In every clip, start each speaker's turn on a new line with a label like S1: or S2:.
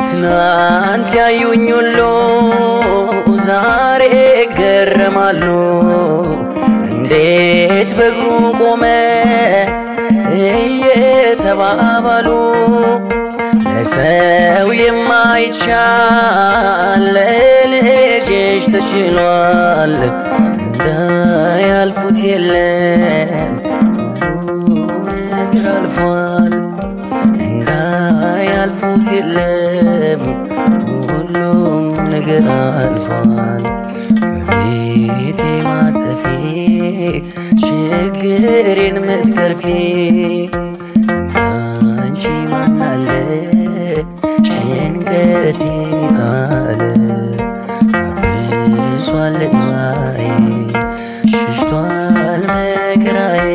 S1: ትናንት ያዩኝ ሁሉ ዛሬ ገረማሉ እንዴት በእግሩ ቆመ እየተባባሉ ለሰው የማይቻል ለልጅሽ ተችሏል እንዳያልፉት የለም ነገር አልፏል እንዳያልፉት የለም ሁሉም ነገር አልፏል ከቤቴ ማጠፊ ችግሬን ምትቀርፊ እንዳንቺ ማን አለ ጭንቀቴን ይጣል አብሷል እንባዬ ሽሽቷል መከራዬ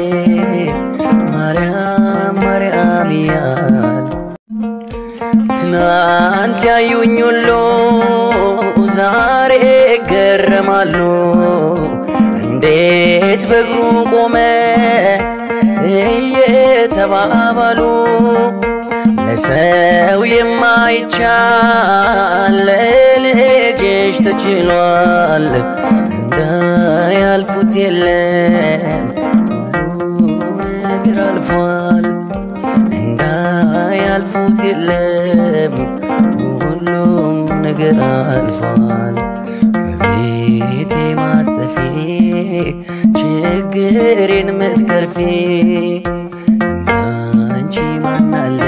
S1: ማርያም ማርያም እያልኩ ትናንት ያዩኝ ሁሉ ዛሬ ገረማሉ እንዴት በእግሩ ቆመ እየተባባሉ ለሰው የማይቻል ለልጅሽ ተችሏል እንዳያልፉት የለም ነገር አልፏል እንዳያልፉት የለም ሁሉም ነገር አልፏል ከቤቴ ማጠፊ ችግሬን ምትቀርፊ እንዳንቺ ማን አለ